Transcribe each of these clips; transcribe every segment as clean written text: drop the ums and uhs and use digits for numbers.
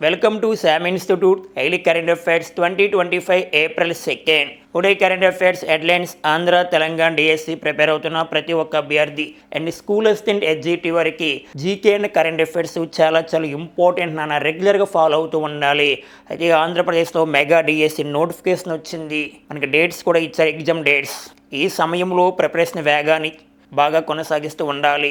Welcome to SAM Institute Daily Current Affairs 2025 April 2nd. Today current affairs headlines Andhra Telangana DSC prepare అవుతున్న ప్రతి ఒక్క అభ్యర్థి and school assistant SGT వరకు GK and current affairs చాలా important నాన్న, రెగ్యులర్గా ఫాలో అవుతూ ఉండాలి. అయితే ఆంధ్రప్రదేశ్లో మెగా డిఎస్సి నోటిఫికేషన్ వచ్చింది, మనకి డేట్స్ కూడా ఇచ్చారు, ఎగ్జామ్ డేట్స్. ఈ సమయంలో ప్రిపరేషన్ వేగాన్ని బాగా కొనసాగిస్తూ ఉండాలి.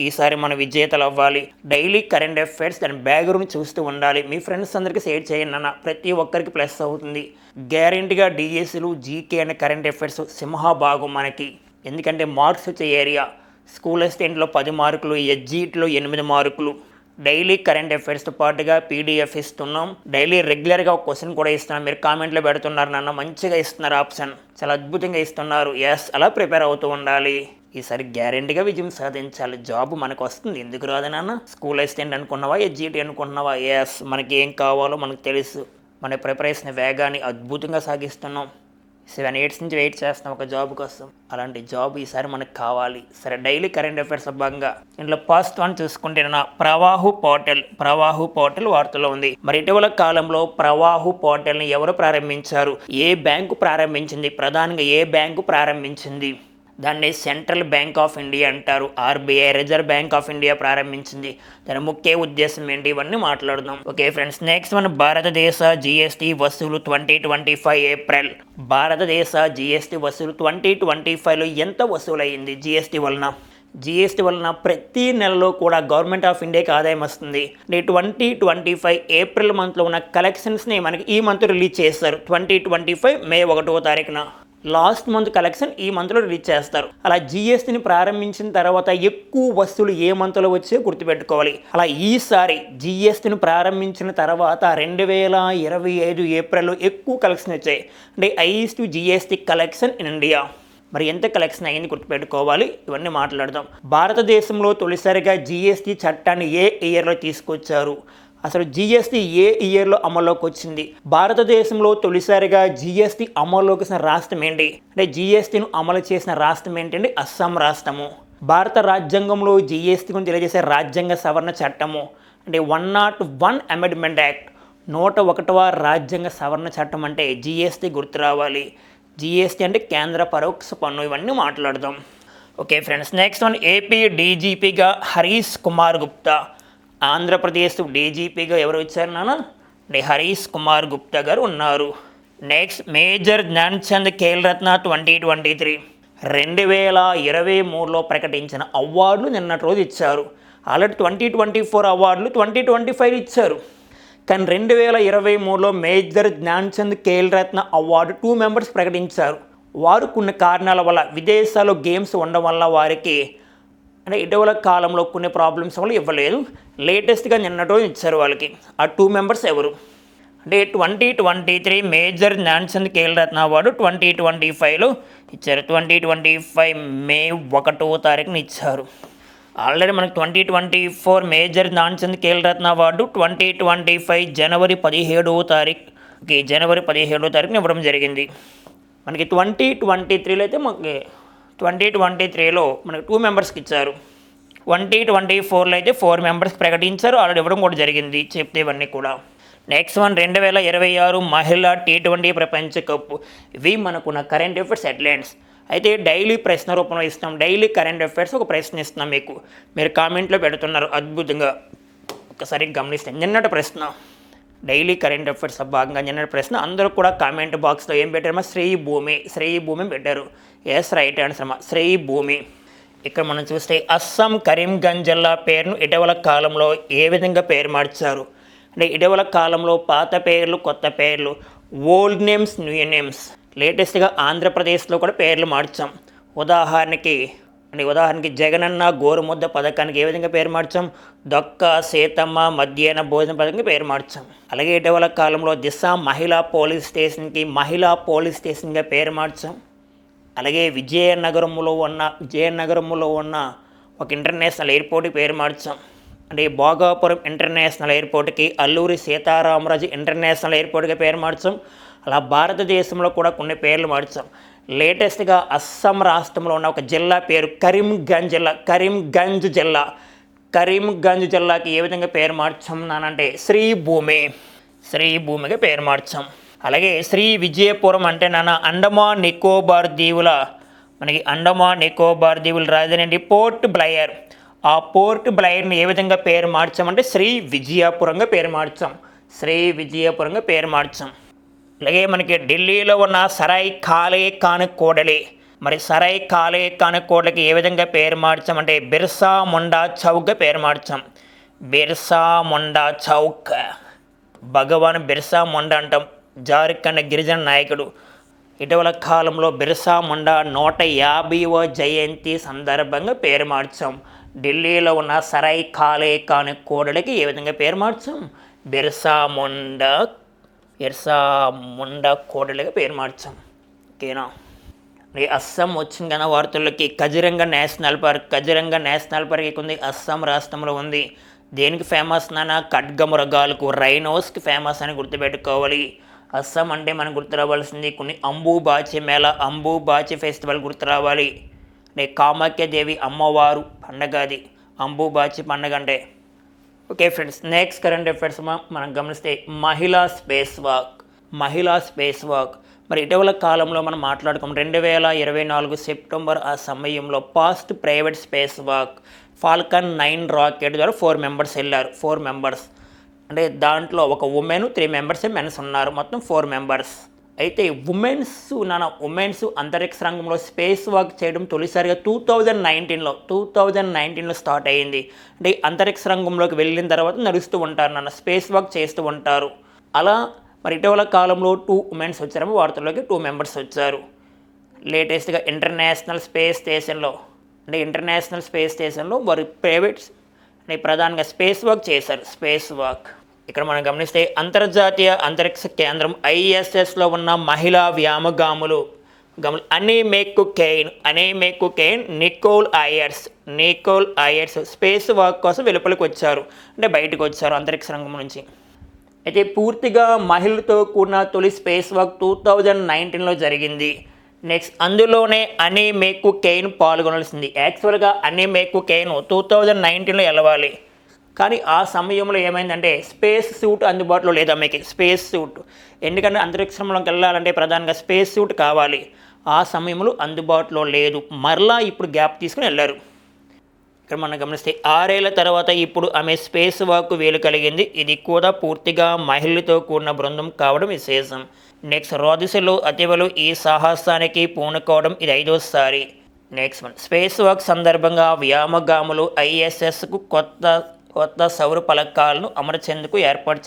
ఈసారి మన విజేతలు అవ్వాలి. డైలీ కరెంట్ అఫైర్స్ దాని బ్యాక్గ్రౌండ్ చూస్తూ ఉండాలి. మీ ఫ్రెండ్స్ అందరికీ షేర్ చేయండి అన్న, ప్రతి ఒక్కరికి ప్లస్ అవుతుంది. గ్యారెంటీగా డిఎస్సీలు జీకే అండ్ కరెంట్ అఫైర్స్ సింహభాగం మనకి, ఎందుకంటే మార్క్స్ వచ్చే ఏరియా. స్కూల్ అసిస్టెంట్లో 10 మార్కులు, ఎస్జిటిలో 8 మార్కులు. డైలీ కరెంట్ అఫైర్స్తో పాటుగా పీడిఎఫ్ ఇస్తున్నాం. డైలీ రెగ్యులర్గా ఒక క్వశ్చన్ కూడా ఇస్తున్నాం. మీరు కామెంట్లో పెడుతున్నారు నాన్న, మంచిగా ఇస్తున్నారు, ఆప్షన్ చాలా అద్భుతంగా ఇస్తున్నారు. అలా ప్రిపేర్ అవుతూ ఉండాలి. ఈసారి గ్యారెంటీగా విజయం సాధించాలి. జాబ్ మనకు వస్తుంది, ఎందుకు రాదు నాన్న? స్కూల్ అసిస్టెంట్ అనుకున్నావా, ఎస్జిటి అనుకున్నావా? మనకి ఏం కావాలో మనకు తెలుసు. మన ప్రిపరేషన్ వేగాన్ని అద్భుతంగా సాగిస్తున్నాం. 7 years నుంచి వెయిట్ చేస్తాం ఒక జాబ్ కోసం. అలాంటి జాబ్ ఈసారి మనకు కావాలి. సరే, డైలీ కరెంట్ అఫైర్స్ భాగంగా ఇంట్లో ఫస్ట్ వన్ చూసుకుంటే ప్రవాహు పోర్టల్ వార్తలో ఉంది. మరి ఇటీవల కాలంలో ప్రవాహు పోర్టల్ని ఎవరు ప్రారంభించారు? ఏ బ్యాంకు ప్రారంభించింది? ప్రధానంగా ఏ బ్యాంకు ప్రారంభించింది? దాన్ని సెంట్రల్ బ్యాంక్ ఆఫ్ ఇండియా అంటారు. RBI, reserve bank of India ప్రారంభించింది. దాని ముఖ్య ఉద్దేశం ఏంటి? ఇవన్నీ మాట్లాడుదాం. ఓకే ఫ్రెండ్స్, నెక్స్ట్ మన భారతదేశ జిఎస్టీ వసూలు 2025 ఏప్రిల్. భారతదేశ జిఎస్టీ వసూలు 2025లో ఎంత వసూలయ్యింది? జిఎస్టీ వలన ప్రతి నెలలో కూడా గవర్నమెంట్ ఆఫ్ ఇండియాకి ఆదాయం వస్తుంది. 2025 ఏప్రిల్ మంత్లో ఉన్న కలెక్షన్స్ని మనకి ఈ మంత్ రిలీజ్ చేస్తారు. 2025 మే 1వ తారీఖున. లాస్ట్ మంత్ కలెక్షన్ ఈ మంత్లో రిలీజ్ చేస్తారు. అలా జిఎస్టీని ప్రారంభించిన తర్వాత ఎక్కువ వస్తువులు ఏ మంత్లో వచ్చాయో గుర్తుపెట్టుకోవాలి. అలా ఈసారి జిఎస్టీని ప్రారంభించిన తర్వాత 2025 ఏప్రిల్లో ఎక్కువ కలెక్షన్ వచ్చాయి. అంటే highest GST collection in India. మరి ఎంత కలెక్షన్ అయింది గుర్తుపెట్టుకోవాలి. ఇవన్నీ మాట్లాడదాం. భారతదేశంలో తొలిసారిగా జిఎస్టీ చట్టాన్ని ఏ ఇయర్లో తీసుకొచ్చారు? అసలు జిఎస్టీ ఏ ఇయర్లో అమల్లోకి వచ్చింది? భారతదేశంలో తొలిసారిగా జిఎస్టీ అమల్లోకి వచ్చిన రాష్ట్రం ఏంటి? అంటే జిఎస్టీను అమలు చేసిన రాష్ట్రం ఏంటంటే అస్సాం రాష్ట్రము. భారత రాజ్యాంగంలో జిఎస్టీ గురించి తెలియజేసే రాజ్యాంగ సవరణ చట్టము అంటే 101 అమెండ్మెంట్ యాక్ట్, 101వ రాజ్యాంగ సవరణ చట్టం అంటే జిఎస్టీ గుర్తు రావాలి. జిఎస్టీ అంటే కేంద్ర పరోక్ష పన్ను. ఇవన్నీ మాట్లాడదాం. Okay friends, next one AP డీజీపీగా హరీష్ కుమార్ గుప్తా. ఆంధ్రప్రదేశ్ డీజీపీగా ఎవరు వచ్చారు నాన్న? అంటే హరీష్ కుమార్ గుప్తా గారు ఉన్నారు. నెక్స్ట్ మేజర్ ధ్యాన్చంద్ ఖేల్ రత్న 2023 2023లో ప్రకటించిన అవార్డులు నిన్నటి రోజు ఇచ్చారు. ఆల్రెడీ 2024 అవార్డులు 2025 ఇచ్చారు. కానీ 2023లో major Dhyan Chand Khel Ratna award 2 members ప్రకటించారు. వారు కొన్ని కారణాల వల్ల, విదేశాల్లో గేమ్స్ ఉండడం వల్ల వారికి అంటే ఇటీవల కాలంలో కొన్ని ప్రాబ్లమ్స్ వల్ల ఇవ్వలేదు. లేటెస్ట్గా నిన్నటో ఇచ్చారు వాళ్ళకి. ఆ 2 మెంబర్స్ ఎవరు అంటే 2023 మేజర్ ధ్యాన్చంద్ ఖేల్ రత్న అవార్డు 2025లో ఇచ్చారు. 2025 మే 1వ తారీఖున ఇచ్చారు. ఆల్రెడీ మనకి 2024 మేజర్ ధ్యాన్చంద్ ఖేల్ రత్న అవార్డు 2025 జనవరి 17వ తారీఖున ఇవ్వడం జరిగింది. మనకి 2023లో అయితే 2023లో మనకి 2 మెంబర్స్కి ఇచ్చారు. 2024లో అయితే 4 మెంబర్స్ ప్రకటించారు. ఆల్రెడీ ఇవ్వడం కూడా జరిగింది. చెప్తే ఇవన్నీ కూడా. నెక్స్ట్ వన్ 2026 మహిళా T20 ప్రపంచ కప్. ఇవి మనకున్న కరెంట్ అఫైర్స్ హెడ్లైన్స్. అయితే డైలీ ప్రశ్న రూపంలో ఇస్తాం. డైలీ కరెంట్ అఫైర్స్ ఒక ప్రశ్న ఇస్తున్నాం మీకు. మీరు కామెంట్లో పెడుతున్నారు, అద్భుతంగా. ఒకసారి గమనిస్తే నిన్నటి ప్రశ్న డైలీ కరెంట్ అఫైర్స్ భాగంగా నిన్నటి ప్రశ్న అందరూ కూడా కామెంట్ బాక్స్లో ఏం పెట్టారమ్మా? శ్రీ భూమి పెట్టారు. రైట్ ఆన్సర్ అమ్మా, శ్రీ భూమి. ఇక్కడ మనం చూస్తే అస్సాం కరీంగంజ్ జిల్లా పేరును ఇటీవల కాలంలో ఏ విధంగా పేరు మార్చారు? అంటే ఇటీవల కాలంలో పాత పేర్లు, కొత్త పేర్లు, ఓల్డ్ నేమ్స్, న్యూ నేమ్స్. లేటెస్ట్గా ఆంధ్రప్రదేశ్లో కూడా పేర్లు మార్చాం. ఉదాహరణకి జగనన్న గోరుముద్ద పథకానికి ఏ విధంగా పేరు మార్చాం? దొక్క సీతమ్మ మధ్యాహ్న భోజన పథకానికి పేరు మార్చాం. అలాగే ఇటీవల కాలంలో దిశ మహిళా పోలీస్ స్టేషన్గా పేరు మార్చాం. అలాగే విజయనగరంలో ఉన్న ఒక ఇంటర్నేషనల్ ఎయిర్పోర్ట్కి పేరు మార్చాం. అంటే భోగాపురం ఇంటర్నేషనల్ ఎయిర్పోర్ట్కి అల్లూరి సీతారామరాజు ఇంటర్నేషనల్ ఎయిర్పోర్ట్కి పేరు మార్చాం. అలా భారతదేశంలో కూడా కొన్ని పేర్లు మార్చాం. లేటెస్ట్గా అస్సాం రాష్ట్రంలో ఉన్న ఒక జిల్లా పేరు కరీంగంజ్ జిల్లా. కరీంగంజ్ జిల్లాకి ఏ విధంగా పేరు మార్చామన్నానంటే శ్రీభూమిగా పేరు మార్చాం. అలాగే శ్రీ విజయపురం అంటే నాన్న అండమాన్ నికోబార్ దీవుల రాజధాని అండి పోర్ట్ బ్లెయిర్. ఆ పోర్ట్ బ్లెయిర్ని ఏ విధంగా పేరు మార్చామంటే శ్రీ విజయపురంగా పేరు మార్చాం. అలాగే మనకి ఢిల్లీలో ఉన్న సరాయ్ కాలే ఖాన్ కోడలి, మరి సరాయ్ కాలే ఖాన్ కోడలికి ఏ విధంగా పేరు మార్చామంటే బిర్సా ముండా చౌక్గా పేరు మార్చాం. భగవాన్ బిర్సా ముండా అంటాం, జార్ఖండ్ గిరిజన నాయకుడు. ఇటీవల కాలంలో బిర్సా ముండా 150వ జయంతి సందర్భంగా పేరు మార్చాం. ఢిల్లీలో ఉన్న సరాయ్ కాలే ఖాన్ కోడలికి ఏ విధంగా పేరు మార్చాం? బిర్సా ముండా కోడలిగా పేరు మార్చాం. ఓకేనా? అస్సాం వచ్చింది కదా వార్తల్లోకి. కజిరంగా నేషనల్ పార్క్ ఉంది, అస్సాం రాష్ట్రంలో ఉంది. దేనికి ఫేమస్ నాన్న? ఖడ్గమృగాలకు, రైనోస్కి ఫేమస్ అని గుర్తుపెట్టుకోవాలి. అస్సాం అంటే మనకు గుర్తు రావాల్సింది కొన్ని అంబుబాచి ఫెస్టివల్ గుర్తు రావాలి. కామాఖ్యదేవి అమ్మవారు పండగ, అది అంబుబాచి పండగ అంటే. Okay friends, next current affairs మనం గమనిస్తే మహిళా స్పేస్ వాక్. మరి ఇటీవల కాలంలో మనం మాట్లాడుకున్నాం 2024 సెప్టెంబర్ ఆ సమయంలో fast private space walk Falcon 9 rocket ద్వారా 4 మెంబర్స్ వెళ్ళారు. 4 మెంబర్స్ అంటే దాంట్లో ఒక ఉమెన్, 3 మెంబర్స్ మెన్స్ ఉన్నారు, మొత్తం 4 మెంబర్స్. అయితే ఉమెన్స్ అంతరిక్ష రంగంలో స్పేస్ వాక్ చేయడం తొలిసారిగా 2019లో స్టార్ట్ అయ్యింది. అంటే అంతరిక్ష రంగంలోకి వెళ్ళిన తర్వాత నడుస్తూ ఉంటారు స్పేస్ వాక్ చేస్తూ ఉంటారు. అలా మరి ఇటీవల కాలంలో 2 ఉమెన్స్ వచ్చారు, వార్తల్లోకి 2 మెంబర్స్ వచ్చారు. లేటెస్ట్గా ఇంటర్నేషనల్ స్పేస్ స్టేషన్లో వారు ప్రైవేట్ ప్రధానంగా స్పేస్ వాక్ చేశారు. ఇక్కడ మనం గమనిస్తే అంతర్జాతీయ అంతరిక్ష కేంద్రం ISSలో ఉన్న మహిళా వ్యామగాములు Anne McClain, Nicole Ayers space walk కోసం వెలుపలికి వచ్చారు, అంటే బయటకు వచ్చారు అంతరిక్ష రంగం నుంచి. అయితే పూర్తిగా మహిళలతో కూడిన తొలి స్పేస్ వాక్ 2019లో జరిగింది. నెక్స్ట్ అందులోనే అనీమెక్ కెయిన్ పాల్గొనాల్సింది. యాక్చువల్గా అనీమెక్ కెయిన్ 2019లో వెళ్ళవాలి, కానీ ఆ సమయంలో ఏమైందంటే స్పేస్ సూట్ అందుబాటులో లేదు ఆమెకి. ఎందుకంటే అంతరిక్షంలోకి వెళ్ళాలంటే ప్రధానంగా స్పేస్ సూట్ కావాలి. ఆ సమయంలో అందుబాటులో లేదు, మరలా ఇప్పుడు గ్యాప్ తీసుకుని వెళ్ళారు. ఇక్కడ మనం గమనిస్తే 6 ఏళ్ల తర్వాత ఇప్పుడు ఆమె స్పేస్ వాక్ వీలు కలిగింది. ఇది కూడా పూర్తిగా మహిళలతో కూడిన బృందం కావడం విశేషం. నెక్స్ట్ రోదసిలో అతివలు ఈ సాహసానికి పూనుకోవడం ఇది 5వసారి. నెక్స్ట్ స్పేస్ వాక్ సందర్భంగా వ్యామగాములు ISSకు కొత్త సౌర ఫలకాలను అమర్చేందుకు ఏర్పాటు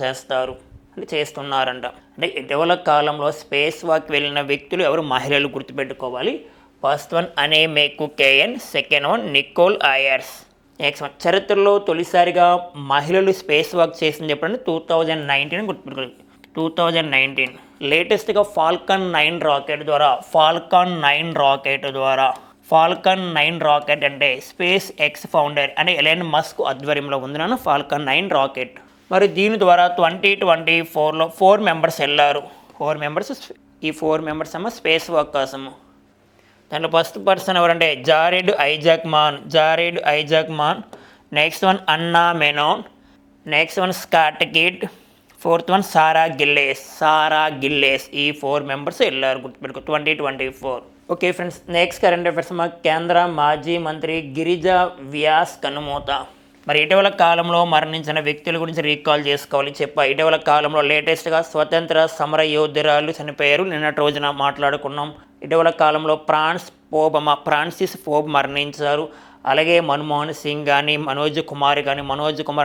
చేస్తున్నారంట. అంటే ఇటీవల కాలంలో స్పేస్ వాక్ వెళ్ళిన వ్యక్తులు ఎవరు? మహిళలు, గుర్తుపెట్టుకోవాలి. First one Anne McClain, second one Nicole Ayers. Next one చరిత్రలో తొలిసారిగా మహిళలు స్పేస్ వాక్ చేసింది ఎప్పుడంటే 2019 గుర్తుపెట్టుకోవాలి. 2019 లేటెస్ట్గా ఫాల్కన్ 9 రాకెట్ అంటే స్పేస్ ఎక్స్ ఫౌండర్ అంటే ఎలాన్ మస్క్ ఆధ్వర్యంలో ఉంది ఫాల్కన్ 9 రాకెట్. మరి దీని ద్వారా 2024లో 4 మెంబర్స్ వెళ్ళారు. 4 మెంబర్స్, ఈ 4 మెంబర్స్ ఏమో స్పేస్ వాక్ కోసము. దాంట్లో ఫస్ట్ పర్సన్ ఎవరంటే Jared Isaacman, next one Anna Menon, next one Scott Kidd, 4th one Sarah Gillis. ఈ 4 మెంబర్స్ వెళ్ళారు, గుర్తుపెట్టుకో 2024. Okay friends, next current affairs కేంద్ర మాజీ మంత్రి గిరిజా వ్యాస్ కన్నుమూత. మరి ఇటీవల కాలంలో మరణించిన వ్యక్తుల గురించి రీకాల్ చేసుకోవాలి ఇటీవల కాలంలో లేటెస్ట్గా స్వతంత్ర సమర యోధురాలు చనిపోయారు. నిన్నటి రోజున మాట్లాడుకున్నాం. ఇటీవల కాలంలో ఫ్రాన్సిస్ పోప్ మరణించారు. అలాగే మన్మోహన్ సింగ్ కానీ, మనోజ్ కుమార్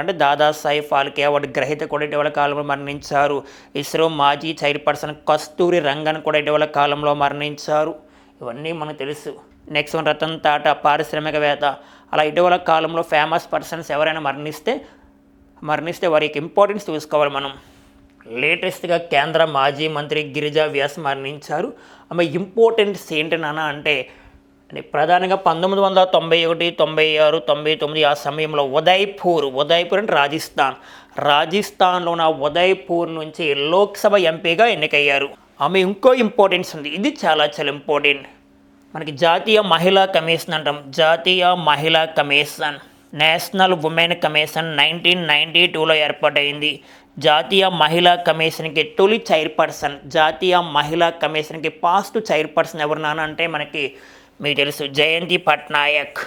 అంటే దాదాసాహెబ్ ఫాల్కే అవార్డు గ్రహీత కూడా ఇటీవల కాలంలో మరణించారు. ఇస్రో మాజీ చైర్పర్సన్ కస్తూరి రంగన్ కూడా ఇటీవల కాలంలో మరణించారు. ఇవన్నీ మనకు తెలుసు. నెక్స్ట్ వన్ రతన్ టాటా, పారిశ్రామికవేత్త. అలా ఇటీవల కాలంలో ఫేమస్ పర్సన్స్ ఎవరైనా మరణిస్తే వారికి ఇంపార్టెన్స్ చూసుకోవాలి మనం. లేటెస్ట్గా కేంద్ర మాజీ మంత్రి గిరిజా వ్యాస్ మరణించారు. ఆమె ఇంపార్టెన్స్ ఏంటన్నా అంటే ప్రధానంగా 1991, 96, 99 ఆ సమయంలో ఉదయ్పూర్ అంటే రాజస్థాన్లో ఉన్న ఉదయ్పూర్ నుంచి లోక్సభ ఎంపీగా ఎన్నికయ్యారు. ఆమె ఇంకో ఇంపార్టెన్స్ ఉంది, ఇది చాలా ఇంపార్టెంట్. మనకి జాతీయ మహిళా కమిషన్ అంటాం. నేషనల్ ఉమెన్ కమిషన్ 1992లో ఏర్పాటైంది. జాతీయ మహిళా కమిషన్కి తొలి చైర్పర్సన్, జాతీయ మహిళా కమిషన్కి పాస్ట్ చైర్పర్సన్ ఎవరు నాన్న అంటే మనకి మీకు తెలుసు జయంతి పట్నాయక్.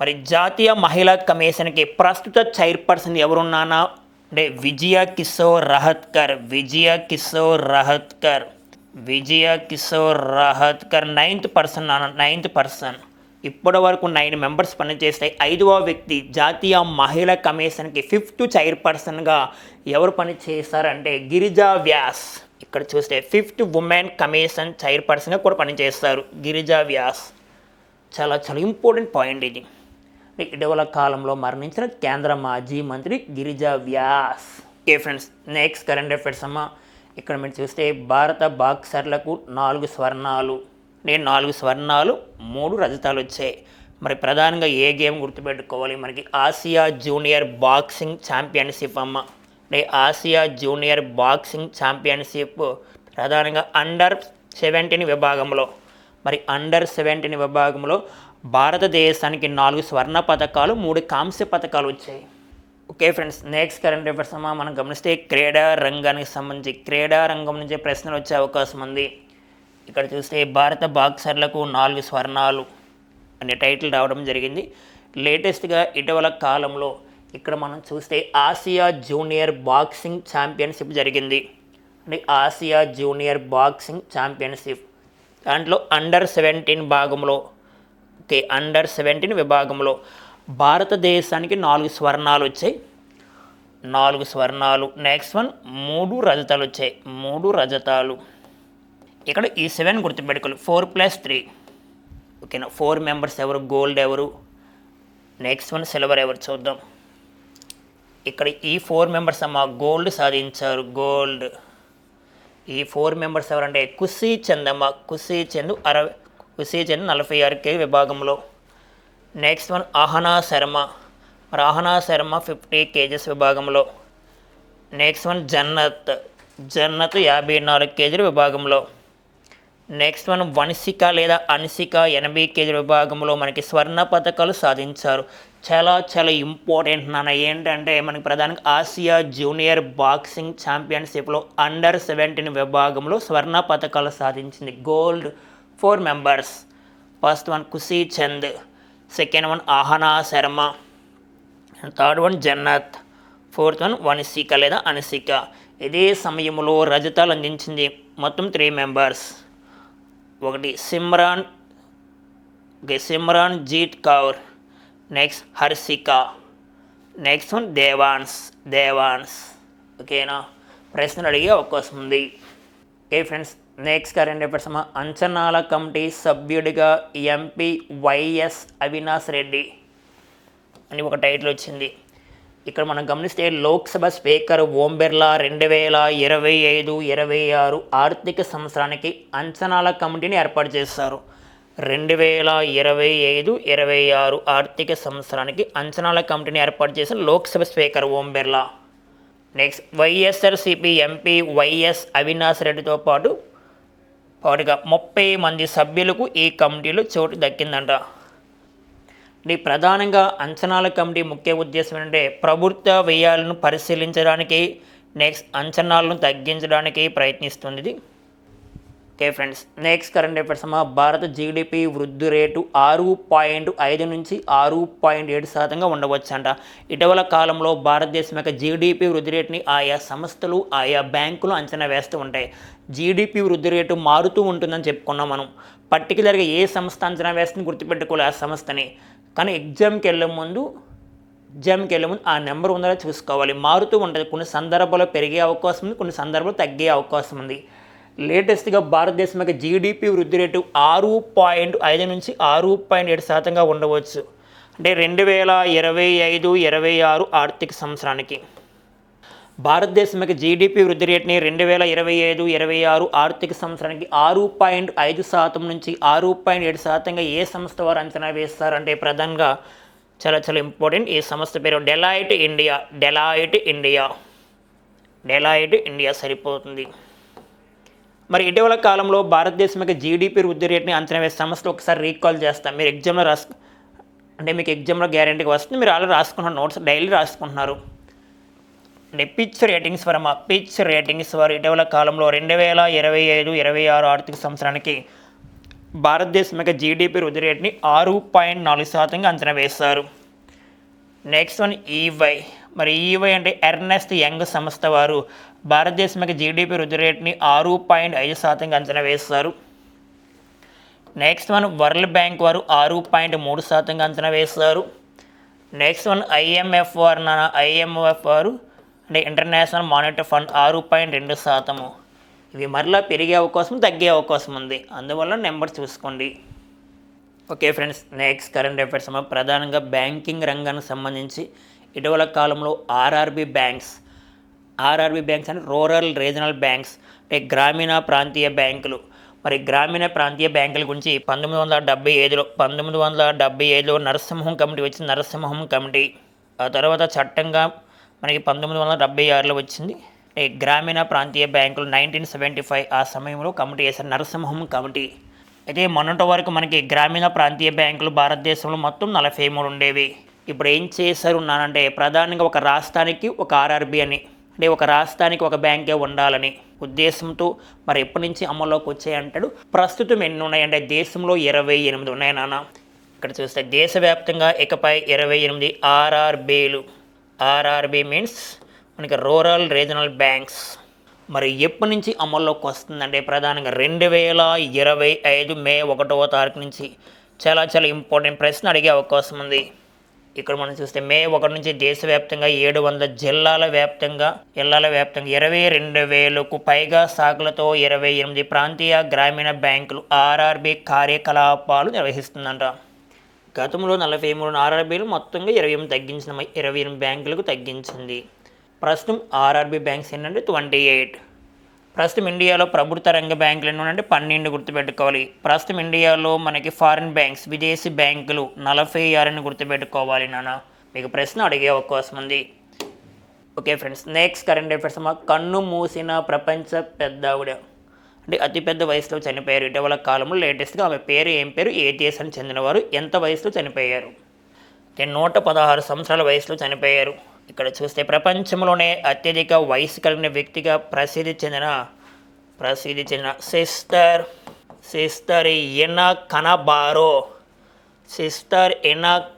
మరి జాతీయ మహిళా కమిషన్కి ప్రస్తుత చైర్పర్సన్ ఎవరున్నానా అంటే విజయ కిషోర్ రహత్కర్ 9th పర్సన్. ఇప్పటి వరకు 9 మెంబర్స్ పనిచేస్తాయి. 5వ వ్యక్తి జాతీయ మహిళా కమిషన్కి 5th చైర్పర్సన్గా ఎవరు పని చేస్తారంటే గిరిజా వ్యాస్. ఇక్కడ చూస్తే 5th ఉమెన్ కమిషన్ చైర్పర్సన్గా కూడా పనిచేస్తారు గిరిజా వ్యాస్. చాలా ఇంపార్టెంట్ పాయింట్ ఇది. ఇటీవల కాలంలో మరణించిన కేంద్ర మాజీ మంత్రి Girija Vyas. Okay friends, next current affairs అమ్మ. ఇక్కడ మీరు చూస్తే భారత బాక్సర్లకు 4 స్వర్ణాలు, 4 స్వర్ణాలు 3 రజతాలు వచ్చాయి. మరి ప్రధానంగా ఏ గేమ్ గుర్తుపెట్టుకోవాలి, మనకి ఆసియా జూనియర్ బాక్సింగ్ ఛాంపియన్షిప్ అమ్మ. ఆసియా జూనియర్ బాక్సింగ్ ఛాంపియన్షిప్ ప్రధానంగా అండర్ 17 విభాగంలో. మరి అండర్ 17 విభాగంలో భారతదేశానికి 4 స్వర్ణ పథకాలు 3 కాంస్య పథకాలు వచ్చాయి. Okay friends, next current affairs అమ్మా. మనం గమనిస్తే క్రీడా రంగానికి సంబంధించి క్రీడా రంగం నుంచి ప్రశ్నలు వచ్చే అవకాశం ఉంది. ఇక్కడ చూస్తే భారత బాక్సర్లకు 4 స్వర్ణాలు అనే టైటిల్ రావడం జరిగింది. లేటెస్ట్గా ఇటీవల కాలంలో ఇక్కడ మనం చూస్తే ఆసియా జూనియర్ బాక్సింగ్ ఛాంపియన్షిప్ జరిగింది. అంటే ఆసియా జూనియర్ బాక్సింగ్ ఛాంపియన్షిప్ దాంట్లో అండర్ 17 భాగంలో అండర్ 17 విభాగంలో భారతదేశానికి 4 స్వర్ణాలు వచ్చాయి. 4 స్వర్ణాలు. నెక్స్ట్ వన్ 3 రజతాలు వచ్చాయి. 3 రజతాలు. ఇక్కడ ఈ 7 గుర్తుపెట్టుకోవాలి. 4+3. ఓకేనా. 4 మెంబర్స్ ఎవరు, గోల్డ్ ఎవరు, నెక్స్ట్ వన్ సిల్వర్ ఎవరు చూద్దాం. ఇక్కడ ఈ 4 మెంబర్స్ అమ్మ గోల్డ్ సాధించారు. గోల్డ్. ఈ 4 మెంబర్స్ ఎవరంటే ఖుషీ చంద్ 46 kg విభాగంలో. Next one Aahana Sharma 50 kgs విభాగంలో. నెక్స్ట్ వన్ జన్నత్ 54 kg విభాగంలో. నెక్స్ట్ వన్ వన్సిక లేదా అన్సిక 80 kg విభాగంలో మనకి స్వర్ణ పథకాలు సాధించారు. చాలా ఇంపార్టెంట్ నాన్న. ఏంటంటే మనకి ప్రధానంగా ఆసియా జూనియర్ బాక్సింగ్ ఛాంపియన్షిప్లో అండర్ 17 విభాగంలో స్వర్ణ పథకాలు సాధించింది. Gold 4 members. First one Khushi Chand, second one Aahana Sharma, third one Jannat, fourth one Vanshika లేదా అన్సిక. ఇదే సమయంలో రజతాలు అందించింది మొత్తం 3 మెంబర్స్. ఒకటి Simran Jeet Kaur, next Harshika, next one Devan's. ఓకేనా. ప్రశ్నలు అడిగే అవకాశం ఉంది. Okay friends, next current affairs అమ్మ. అంచనాల కమిటీ సభ్యుడిగా ఎంపీ వైఎస్ అవినాష్ రెడ్డి అని ఒక టైటిల్ వచ్చింది. ఇక్కడ మనం గమనిస్తే లోక్సభ స్పీకర్ ఓం బిర్లా 2025-26 ఆర్థిక సంవత్సరానికి అంచనాల కమిటీని ఏర్పాటు చేస్తారు. 2025-26 ఆర్థిక సంవత్సరానికి అంచనాల కమిటీని ఏర్పాటు చేసిన Lok Sabha speaker Om Birla. Next YSRCP MP YS Avinash రెడ్డితో పాటుగా 30 మంది సభ్యులకు ఈ కమిటీలో చోటు దక్కిందంట. ప్రధానంగా అంచనాల కమిటీ ముఖ్య ఉద్దేశం ఏంటంటే ప్రభుత్వ వ్యయాలను పరిశీలించడానికి, నెక్స్ట్ అంచనాలను తగ్గించడానికి ప్రయత్నిస్తుంది. Okay friends, next current affairs అమ్మ. భారత జీడిపి వృద్ధి రేటు 6.5 నుంచి 6.7% ఉండవచ్చంట. ఇటీవల కాలంలో భారతదేశం యొక్క జీడిపి వృద్ధి రేటుని ఆయా సంస్థలు, ఆయా బ్యాంకులు అంచనా వేస్తూ ఉంటాయి. జీడిపి వృద్ధి రేటు మారుతూ ఉంటుందని చెప్పుకున్నాం మనం. పర్టికులర్గా ఏ సంస్థ అంచనా వేస్తుంది గుర్తుపెట్టుకోవాలి ఆ సంస్థని. కానీ ఎగ్జామ్కి వెళ్ళే ముందు ఆ నెంబర్ ఉందో చూసుకోవాలి. మారుతూ ఉంటుంది. కొన్ని సందర్భాల్లో పెరిగే అవకాశం ఉంది, కొన్ని సందర్భాల్లో తగ్గే అవకాశం ఉంది. లేటెస్ట్గా భారతదేశం యొక్క జీడిపి వృద్ధి రేటు 6.5 నుంచి 6.7% ఉండవచ్చు. అంటే 2025-26 ఆర్థిక సంవత్సరానికి భారతదేశం యొక్క జీడిపి వృద్ధి రేటుని 2025-26 ఆర్థిక సంవత్సరానికి 6.5% నుంచి 6.7% ఏ సంస్థ వారు అంచనా వేస్తారంటే ప్రధానంగా చాలా ఇంపార్టెంట్. ఈ సంస్థ పేరు డెలాయిట్ ఇండియా సరిపోతుంది. మరి ఇటీవల కాలంలో భారతదేశం యొక్క జీడిపి వృద్ధి రేట్ని అంచనా వేసే సంస్థలు ఒకసారి రీకాల్ చేస్తాం. మీరు ఎగ్జామ్లో అంటే మీకు ఎగ్జామ్లో గ్యారెంటీగా వస్తుంది. మీరు ఆల్రెడీ రాసుకుంటున్నారు, నోట్స్ డైలీ రాసుకుంటున్నారు. అంటే పిచ్ రేటింగ్స్ వారు ఇటీవల కాలంలో 2025-26 ఆర్థిక సంవత్సరానికి భారతదేశం యొక్క జీడిపి వృద్ధి రేట్ని 6.4% అంచనా వేశారు. Next one EY. మరి ఈవై అంటే ఎర్నెస్ట్ యంగ్ సంస్థ వారు భారతదేశం యొక్క జీడిపి వృద్ధి రేట్ని 6.5% అంచనా వేశారు. నెక్స్ట్ వన్ వరల్డ్ బ్యాంక్ వారు 6.3% అంచనా వేశారు. నెక్స్ట్ వన్ ఐఎంఎఫ్ వారు అంటే ఇంటర్నేషనల్ మానిటరీ ఫండ్ 6.2%. ఇవి మరలా పెరిగే అవకాశం, తగ్గే అవకాశం ఉంది, అందువల్ల నెంబర్ చూసుకోండి. Okay friends, next current affairs ప్రధానంగా బ్యాంకింగ్ రంగానికి సంబంధించి ఇటీవల కాలంలో ఆర్ఆర్బీ బ్యాంక్స్ అంటే రూరల్ రీజనల్ బ్యాంక్స్ అంటే గ్రామీణ ప్రాంతీయ బ్యాంకులు. మరి గ్రామీణ ప్రాంతీయ బ్యాంకుల గురించి 1975లో నరసింహం కమిటీ వచ్చింది. నరసింహం కమిటీ ఆ తర్వాత చట్టంగా మనకి 1976లో వచ్చింది. గ్రామీణ ప్రాంతీయ బ్యాంకులు 1975 ఆ సమయంలో కమిటీ వేశారు, నరసింహం కమిటీ. అయితే మొన్నటి వరకు మనకి గ్రామీణ ప్రాంతీయ బ్యాంకులు భారతదేశంలో మొత్తం 43 ఉండేవి. ఇప్పుడు ఏం చేశారు ఉన్నానంటే ప్రధానంగా ఒక రాష్ట్రానికి ఒక ఆర్ఆర్బీ అని, అంటే ఒక రాష్ట్రానికి ఒక బ్యాంకే ఉండాలని ఉద్దేశంతో మరి ఎప్పటి నుంచి అమల్లోకి వచ్చాయంటాడు. ప్రస్తుతం ఎన్ని ఉన్నాయంటే దేశంలో 28 ఉన్నాయి నాన్న. ఇక్కడ చూస్తే దేశవ్యాప్తంగా ఇకపై 28 ఆర్ఆర్బీలు. ఆర్ఆర్బీ మీన్స్ మనకి రూరల్ రీజనల్ బ్యాంక్స్. మరి ఎప్పటి నుంచి అమల్లోకి వస్తుందంటే ప్రధానంగా 2025 మే 1వ తారీఖు నుంచి. చాలా ఇంపార్టెంట్ ప్రశ్న అడిగే అవకాశం ఉంది. ఇక్కడ మనం చూస్తే మే 1 నుంచి దేశవ్యాప్తంగా 700 జిల్లాల వ్యాప్తంగా 22,000కు పైగా శాఖలతో 28 ప్రాంతీయ గ్రామీణ బ్యాంకులు ఆర్ఆర్బీ కార్యకలాపాలు నిర్వహిస్తుందంట. గతంలో 43 ఆర్ఆర్బీలు మొత్తంగా 28 బ్యాంకులకు తగ్గించింది. ప్రస్తుతం ఆర్ఆర్బీ బ్యాంక్స్ ఏంటంటే 28. ప్రస్తుతం ఇండియాలో ప్రభుత్వ రంగ బ్యాంకులు ఎన్ని ఉన్నాయంటే 12 గుర్తుపెట్టుకోవాలి. ప్రస్తుతం ఇండియాలో మనకి ఫారిన్ బ్యాంక్స్ విదేశీ బ్యాంకులు 46 గుర్తుపెట్టుకోవాలి నాన్న. మీకు ప్రశ్న అడిగే అవకాశం ఉంది. Okay friends, next current affairs కన్ను మూసిన ప్రపంచ పెద్దావిడ అంటే అతిపెద్ద వయసులో చనిపోయారు ఇటీవల కాలంలో. లేటెస్ట్గా ఆమె పేరు ఏం పేరు, ఏ దేశానికి చెందినవారు, ఎంత వయసులో చనిపోయారు? 116 సంవత్సరాల వయసులో చనిపోయారు. ఇక్కడ చూస్తే ప్రపంచంలోనే అత్యధిక వయసు కలిగిన వ్యక్తిగా ప్రసిద్ధి చెందిన సిస్టర్ ఎనా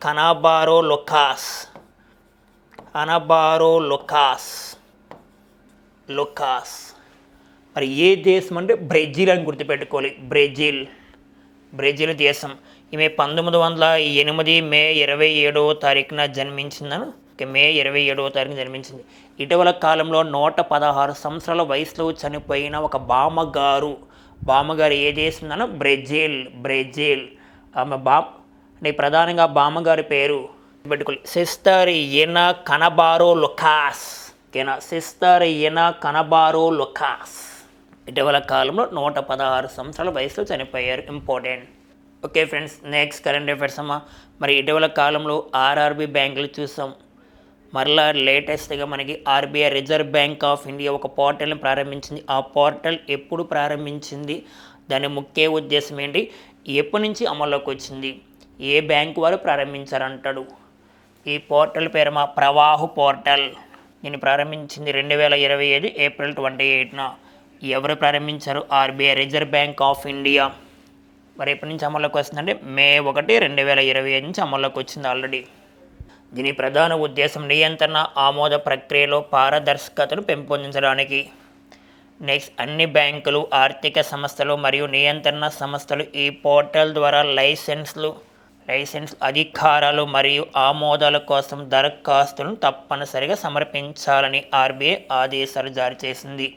కనాబారో లుకాస్. మరి ఏ దేశం అంటే బ్రెజిల్ అని గుర్తుపెట్టుకోవాలి. బ్రెజిల్ దేశం. ఈమె 1908 మే 27వ తారీఖున జన్మించిందను. మే 27వ తారీఖున జన్మించింది. ఇటీవల కాలంలో 116 సంవత్సరాల వయసులో చనిపోయిన ఒక బామ్మగారు ఏ దేశం అన్న బ్రెజిల్. ఆమె అంటే ప్రధానంగా బామ్మగారి పేరు పెట్టుకోవాలి సిస్టర్ ఎనా కనాబారో లుకాస్. ఇటీవల కాలంలో 116 సంవత్సరాల వయసులో చనిపోయారు. Important. Okay friends, next current affairs మరి ఇటీవల కాలంలో ఆర్ఆర్బీ బ్యాంకులు చూసాం. మరలా లేటెస్ట్గా మనకి RBI reserve bank of India ఒక పోర్టల్ని ప్రారంభించింది. ఆ పోర్టల్ ఎప్పుడు ప్రారంభించింది, దాని ముఖ్య ఉద్దేశం ఏంటి, ఎప్పటి నుంచి అమల్లోకి వచ్చింది, ఏ బ్యాంకు వారు ప్రారంభించారంటాడు. ఈ పోర్టల్ పేరు ప్రవాహు పోర్టల్. దీన్ని ప్రారంభించింది 2025 ఏప్రిల్ 28న. ఎవరు ప్రారంభించారు? RBI reserve bank of India. మరి ఎప్పటి నుంచి అమల్లోకి వస్తుందంటే మే 1, 2025 నుంచి అమల్లోకి వచ్చింది ఆల్రెడీ. దీని ప్రధాన ఉద్దేశం నియంత్రణ ఆమోద ప్రక్రియలో పారదర్శకతను పెంపొందించడానికి. నెక్స్ట్, అన్ని బ్యాంకులు, ఆర్థిక సంస్థలు మరియు నియంత్రణ సంస్థలు ఈ పోర్టల్ ద్వారా లైసెన్స్ అధికారాలు మరియు ఆమోదాల కోసం దరఖాస్తులను తప్పనిసరిగా సమర్పించాలని ఆర్బీఐ ఆదేశాలు జారీ చేసింది.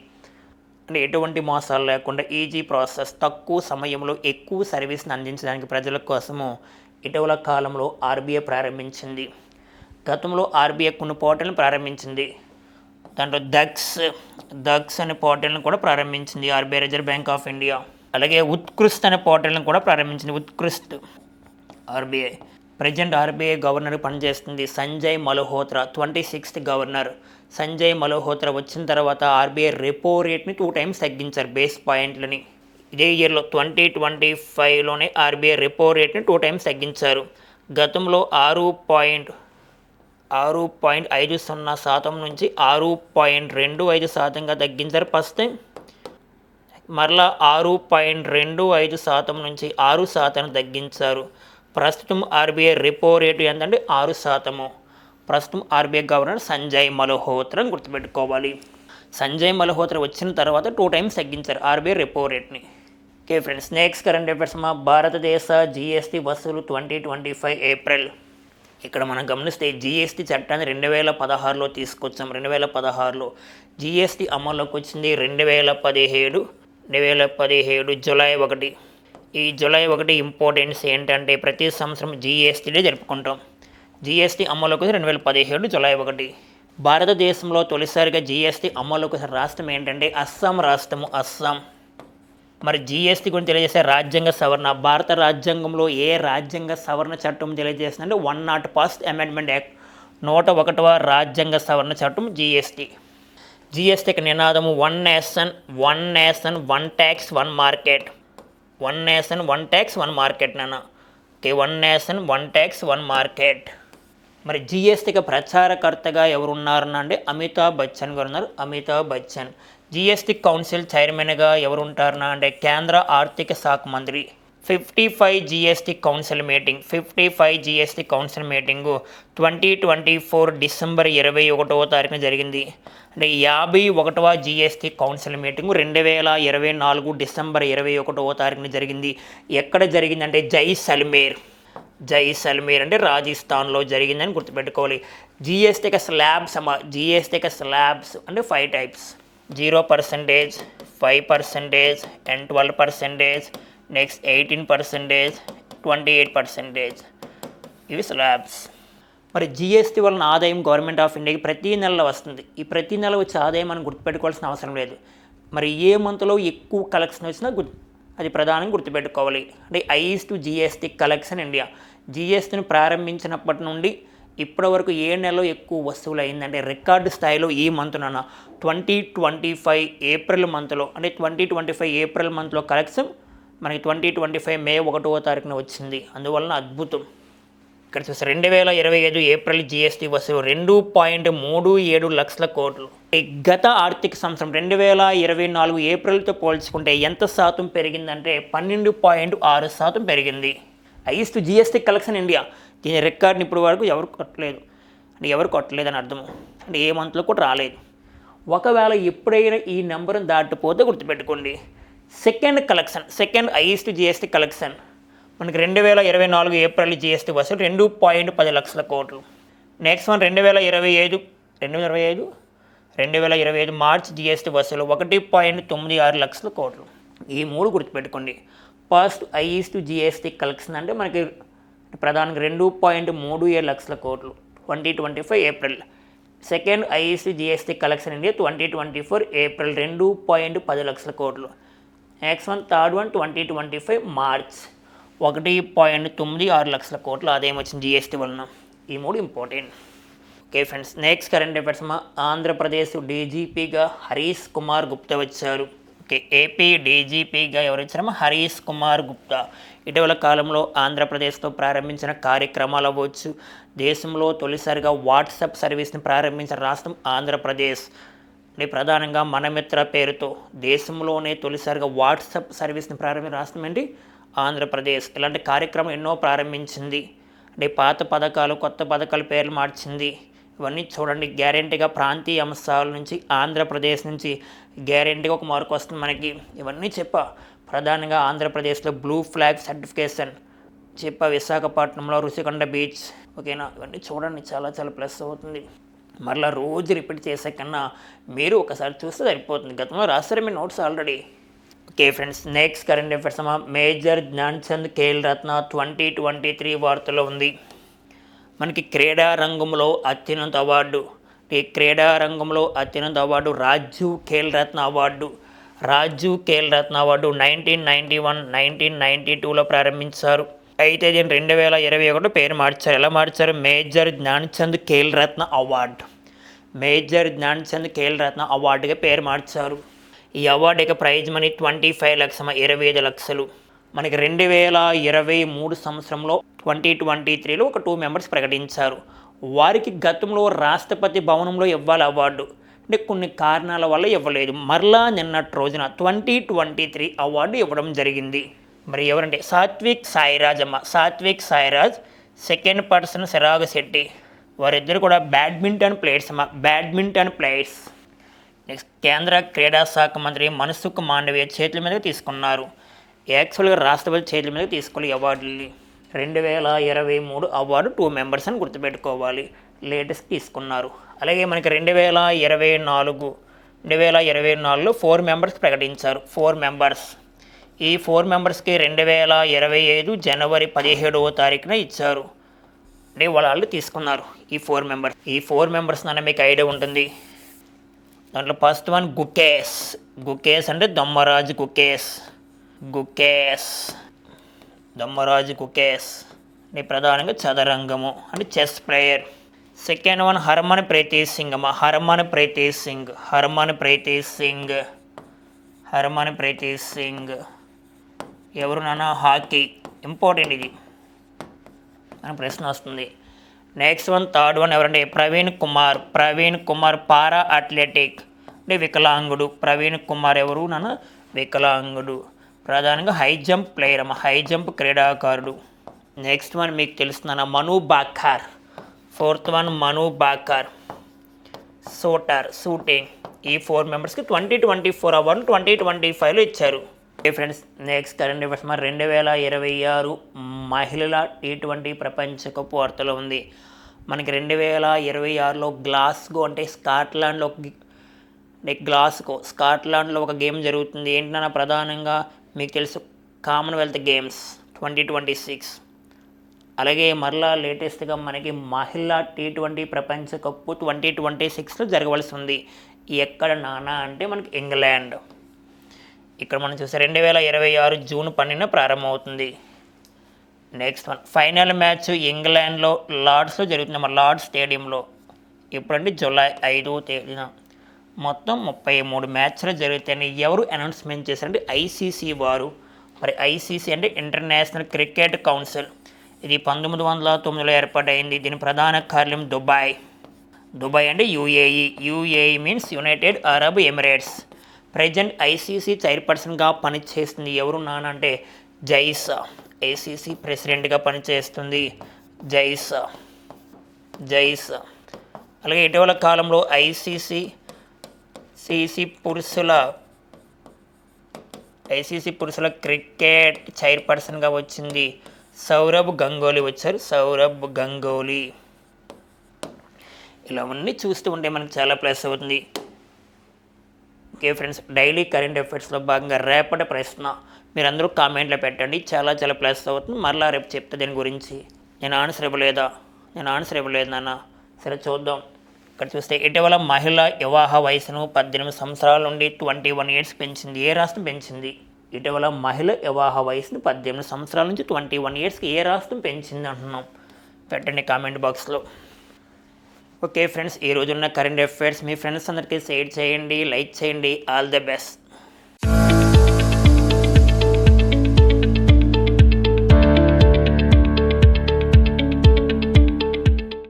అంటే ఎటువంటి మోసాలు లేకుండా ఈజీ ప్రాసెస్, తక్కువ సమయంలో ఎక్కువ సర్వీస్ని అందించడానికి ప్రజల కోసము ఇటీవల కాలంలో ఆర్బీఐ ప్రారంభించింది. గతంలో ఆర్బీఐ కొన్ని పోర్టల్ని ప్రారంభించింది. దాంట్లో దక్స్ అనే పోర్టల్ని కూడా ప్రారంభించింది RBI reserve bank of India. అలాగే ఉత్కృష్ట్ అనే పోర్టల్ని కూడా ప్రారంభించింది. ఆర్బీఐ ప్రజెంట్ ఆర్బీఐ గవర్నర్ పనిచేస్తుంది సంజయ్ మల్హోత్రా, 26th గవర్నర్ సంజయ్ మల్హోత్రా వచ్చిన తర్వాత ఆర్బీఐ రెపో రేట్ని 2 times తగ్గించారు బేస్ పాయింట్లని. ఇదే ఇయర్లో 2025లోనే ఆర్బీఐ రెపో రేట్ని 2 times తగ్గించారు. గతంలో 6.50% నుంచి 6.25%గా తగ్గించారు ఫస్ట్ టైం. మరలా 6.25% నుంచి 6% తగ్గించారు. ప్రస్తుతం ఆర్బీఐ రెపో రేటు ఎంతంటే 6%. ప్రస్తుతం ఆర్బీఐ గవర్నర్ సంజయ్ మల్హోత్రా గుర్తుపెట్టుకోవాలి. సంజయ్ మల్హోత్రా వచ్చిన తర్వాత 2 times తగ్గించారు ఆర్బీఐ రెపో రేట్ని. Okay friends, next current affairs భారతదేశ జీఎస్టీ వసూలు 2025 ఏప్రిల్. ఇక్కడ మనం గమనిస్తే జీఎస్టీ చట్టాన్ని 2016లో తీసుకొచ్చాం. 2016లో జీఎస్టీ అమల్లోకి వచ్చింది 2017 జూలై 1. ఈ జూలై 1 ఇంపార్టెన్స్ ఏంటంటే ప్రతి సంవత్సరం జీఎస్టీనే జరుపుకుంటాం. జీఎస్టీ అమల్లోకి వచ్చి 2017 జూలై 1. భారతదేశంలో తొలిసారిగా జీఎస్టీ అమల్లోకి వచ్చిన రాష్ట్రం ఏంటంటే అస్సాం రాష్ట్రము. అస్సాం. మరి జీఎస్టీ గురించి తెలియజేసే రాజ్యాంగ సవరణ. భారత రాజ్యాంగంలో ఏ రాజ్యాంగ సవరణ చట్టం తెలియజేస్తుందంటే 101st అమెండ్మెంట్ యాక్ట్, 101వ రాజ్యాంగ సవరణ చట్టం జీఎస్టీ. జీఎస్టీకి నినాదము one nation, one tax, one market. One nation, one tax, one market నాన్న. Okay, one nation, one tax, one market. మరి జీఎస్టీకి ప్రచారకర్తగా ఎవరు ఉన్నారన్న అంటే అమితాబ్ బచ్చన్ గారు ఉన్నారు. అమితాబ్ బచ్చన్. జీఎస్టీ కౌన్సిల్ చైర్మన్గా ఎవరు ఉంటారన్నా అంటే కేంద్ర ఆర్థిక శాఖ మంత్రి. 55 GST council meeting. 55 GST council meeting 2024 December 21న జరిగింది. అంటే 51వ జీఎస్టీ కౌన్సిల్ మీటింగు 2024 డిసెంబర్ 21న జరిగింది. ఎక్కడ జరిగిందంటే జైసల్మేర్ అంటే రాజస్థాన్లో జరిగిందని గుర్తుపెట్టుకోవాలి. జీఎస్టీకి స్లాబ్స్ జీఎస్టీకి స్లాబ్స్ అంటే 5 types. 0%, 5% and 12%, next 18%, 28%. ఇవి స్లాబ్స్. మరి జీఎస్టీ వలన ఆదాయం గవర్నమెంట్ ఆఫ్ ఇండియాకి ప్రతీ నెలలో వస్తుంది. ఈ ప్రతీ నెల వచ్చే ఆదాయం మనం గుర్తుపెట్టుకోవాల్సిన అవసరం లేదు. మరి ఏ మంత్లో ఎక్కువ కలెక్షన్ వచ్చినా అది ప్రధానంగా గుర్తుపెట్టుకోవాలి. అంటే హైయెస్ట్ జీఎస్టీ కలెక్షన్ ఇండియా. జీఎస్టీని ప్రారంభించినప్పటి నుండి ఇప్పటి వరకు ఏ నెలలో ఎక్కువ వస్తువులు అయిందంటే రికార్డు స్థాయిలో ఈ మంత్న 2025 ఏప్రిల్ మంత్లో, అంటే 2025 ఏప్రిల్ మంత్లో కలెక్షన్ మనకి 2025 మే 1వ వచ్చింది. అందువలన అద్భుతం. ఇక్కడ చూస్తే 2025 ఏప్రిల్ జీఎస్టీ వసూలు 2.37 లక్షల కోట్లు. గత ఆర్థిక సంవత్సరం 2024 ఏప్రిల్తో పోల్చుకుంటే ఎంత శాతం పెరిగిందంటే 12.6% పెరిగింది. Highest GST collection India. దీని రికార్డుని ఇప్పుడు వరకు ఎవరు కొట్టలేదని అర్థము. అంటే ఏ మంత్లో కూడా రాలేదు. ఒకవేళ ఎప్పుడైనా ఈ నెంబర్ని దాటిపోతే గుర్తుపెట్టుకోండి, సెకండ్ హైయెస్ట్ జీఎస్టీ కలెక్షన్ మనకి 2024 ఏప్రిల్ జీఎస్టీ వసూలు 2.10 లక్షల కోట్లు. నెక్స్ట్ వన్ 2025 మార్చ్ జీఎస్టీ వసూలు 1.96 లక్షల కోట్లు. ఈ 3 గుర్తుపెట్టుకోండి. ఫస్ట్ హైయెస్ట్ జీఎస్టీ కలెక్షన్ అంటే మనకి ప్రధానంగా 2.37 లక్షల కోట్లు 2025 April. Second highest GST collection India 2024 April 2.10 లక్షల కోట్లు. Next one third one 2025 March 1.96 లక్షల కోట్లు ఆదాయం వచ్చింది జీఎస్టీ వలన. ఈ 3 important. Okay friends, next current affairs Andhra Pradesh డీజీపీగా హరీష్ కుమార్ గుప్తా వచ్చారు. ఓకే, ఏపీ డీజీపీగా ఎవరు వచ్చారమ్మా? హరీష్ కుమార్ గుప్తా. ఇటీవల కాలంలో ఆంధ్రప్రదేశ్తో ప్రారంభించిన కార్యక్రమాలు అవ్వచ్చు. దేశంలో తొలిసారిగా వాట్సాప్ సర్వీస్ని ప్రారంభించిన రాష్ట్రం ఆంధ్రప్రదేశ్. ప్రధానంగా మనమిత్ర పేరుతో దేశంలోనే తొలిసారిగా వాట్సాప్ సర్వీస్ని ప్రారంభించిన రాష్ట్రం ఏంటి? ఆంధ్రప్రదేశ్. ఇలాంటి కార్యక్రమం ఎన్నో ప్రారంభించింది. అంటే పాత పథకాలు, కొత్త పథకాల పేర్లు మార్చింది. ఇవన్నీ చూడండి. గ్యారెంటీగా ప్రాంతీయ అంశాల నుంచి ఆంధ్రప్రదేశ్ నుంచి గ్యారెంటీగా ఒక మార్కు వస్తుంది మనకి. ఇవన్నీ ప్రధానంగా ఆంధ్రప్రదేశ్లో బ్లూ ఫ్లాగ్ సర్టిఫికేషన్ విశాఖపట్నంలో రుషికొండ బీచ్. ఓకేనా, ఇవన్నీ చూడండి, చాలా చాలా ప్లస్ అవుతుంది. మరలా రోజు రిపీట్ చేసే కన్నా మీరు ఒకసారి చూస్తే సరిపోతుంది. గతంలో రాస్తారు మీ notes already. Okay friends, next current affairs major Dhyan Chand Khel Ratna 2023 వార్తలో ఉంది. మనకి క్రీడా రంగంలో అత్యున్నత అవార్డు, రాజీవ్ ఖేల్ రత్న అవార్డు. 1991, 1992లో ప్రారంభించారు. అయితే దీన్ని 2021 పేరు మార్చారు. ఎలా మార్చారు? Major Gyanchand Khel Ratna award. Major Gyanchand Khel Ratna అవార్డుగా పేరు మార్చారు. ఈ అవార్డు యొక్క ప్రైజ్ మనీ 25 లక్షలు, 25 లక్షలు. మనకి 2023 సంవత్సరంలో 2023లో ఒక 2 మెంబర్స్ ప్రకటించారు. వారికి గతంలో రాష్ట్రపతి భవనంలో ఇవ్వాలి అవార్డు, అంటే కొన్ని కారణాల వల్ల ఇవ్వలేదు. మరలా నిన్నటి రోజున 2023 అవార్డు ఇవ్వడం జరిగింది. మరి ఎవరంటే సాత్విక్ సాయిరాజ్ అమ్మ. Satwik Sairaj, second person Chirag Shetty. వారిద్దరు కూడా బ్యాడ్మింటన్ ప్లేయర్స్ అమ్మ, బ్యాడ్మింటన్ ప్లేయర్స్. నెక్స్ట్ కేంద్ర క్రీడా శాఖ మంత్రి మన్సుఖ్ మాండవీయ చేతుల మీద తీసుకున్నారు. యాక్చువల్గా రాష్ట్రపతి చేతుల మీద తీసుకోవాలి అవార్డుని. 2023 అవార్డు 2 మెంబర్స్ అని గుర్తుపెట్టుకోవాలి. లేటెస్ట్ తీసుకున్నారు. అలాగే మనకి 2024లో 4 మెంబర్స్ ప్రకటించారు. 4 మెంబర్స్. ఈ 4 మెంబర్స్కి 2025 జనవరి 17వ తారీఖున ఇచ్చారు. అంటే వాళ్ళు తీసుకున్నారు ఈ 4 మెంబర్స్. ఈ 4 మెంబర్స్ అన్న మీకు ఐడియా ఉంటుంది. దాంట్లో ఫస్ట్ వన్ గుకేష్. గుకేష్ అంటే దమ్మరాజు గుకేష్. దమ్మరాజు గుకేష్ అంటే ప్రధానంగా చదరంగము అంటే chess player. Second one Harman Preet Singh అమ్మ. హర్మన్ ప్రీత్ సింగ్ ఎవరు నాన్న? హాకీ. ఇంపార్టెంట్ ఇది అని ప్రశ్న వస్తుంది. నెక్స్ట్ వన్ థర్డ్ వన్ ఎవరంటే ప్రవీణ్ కుమార్ పారా అథ్లెటిక్ అంటే వికలాంగుడు. ప్రవీణ్ కుమార్ ఎవరు నాన్న? వికలాంగుడు. ప్రధానంగా హై జంప్ ప్లేయర్ అమ్మ, హై జంప్ క్రీడాకారుడు. నెక్స్ట్ వన్ మీకు తెలుస్తున్నాను మను బాకర్. ఫోర్త్ వన్ మను బాకర్, షూటింగ్. ఈ 4 మెంబర్స్కి 2024 అవార్డు 2025లో ఇచ్చారు. Okay friends, next current affairs 2026 మహిళల T20 ప్రపంచ కప్ వార్తలో ఉంది. మనకి 2026లో గ్లాస్గో అంటే స్కాట్లాండ్లో ఒక గేమ్ జరుగుతుంది. ఏంటన్నా ప్రధానంగా మీకు తెలుసు కామన్వెల్త్ గేమ్స్ 2026. అలాగే మరలా లేటెస్ట్గా మనకి మహిళా T20 ప్రపంచ కప్పు 2026లో జరగవలసి ఉంది. ఎక్కడ నానా అంటే మనకి ఇంగ్లాండ్. ఇక్కడ మనం చూస్తే 2026 జూన్ 12న ప్రారంభమవుతుంది. నెక్స్ట్ వన్ ఫైనల్ మ్యాచ్ ఇంగ్లాండ్లో లార్డ్స్లో జరుగుతుంది. మన లార్డ్స్ స్టేడియంలో. ఇప్పుడంటే జూలై 5వ తేదీన. మొత్తం 33 మ్యాచ్లు జరుగుతాయని ఎవరు అనౌన్స్మెంట్ చేశారంటే ఐసీసీ వారు. మరి ఐసీసీ అంటే ఇంటర్నేషనల్ క్రికెట్ కౌన్సిల్. ఇది 1909లో ఏర్పాటైంది. దీని ప్రధాన కార్యాలయం దుబాయ్ అంటే UAE means United Arab Emirates. Present ICC చైర్పర్సన్గా పనిచేస్తుంది ఎవరు నాన్న అంటే జైసా. ఐసీసీ ప్రెసిడెంట్గా పనిచేస్తుంది జైసా. అలాగే ఇటీవల కాలంలో ఐసీసీ పురుషుల క్రికెట్ చైర్పర్సన్గా వచ్చింది సౌరభ్ గంగూలీ వచ్చారు. ఇలా అన్నీ చూస్తూ ఉంటే మనకు చాలా ప్లస్ అవుతుంది. ఓకే ఫ్రెండ్స్, డైలీ కరెంట్ అఫైర్స్లో భాగంగా రేపటి ప్రశ్న మీరందరూ కామెంట్లో పెట్టండి. చాలా ప్లస్ అవుతుంది. మరలా రేపు చెప్తా దీని గురించి. నేను ఆన్సర్ ఇవ్వలేదు నాన్న. సరే చూద్దాం. ఇక్కడ చూస్తే ఇటీవల మహిళ వివాహ వయసును 18 సంవత్సరాల నుండి 21 years పెంచింది. ఏ రాష్ట్రం పెంచింది? ఇటీవల మహిళ వివాహ వయసును 18 సంవత్సరాల నుంచి 21 yearsకి ఏ రాష్ట్రం పెంచింది అంటున్నాం. పెట్టండి కామెంట్ బాక్స్లో. ఓకే ఫ్రెండ్స్, ఈ రోజున్న కరెంట్ అఫైర్స్ మీ ఫ్రెండ్స్ అందరికీ షేర్ చేయండి, లైక్ చేయండి. All the best.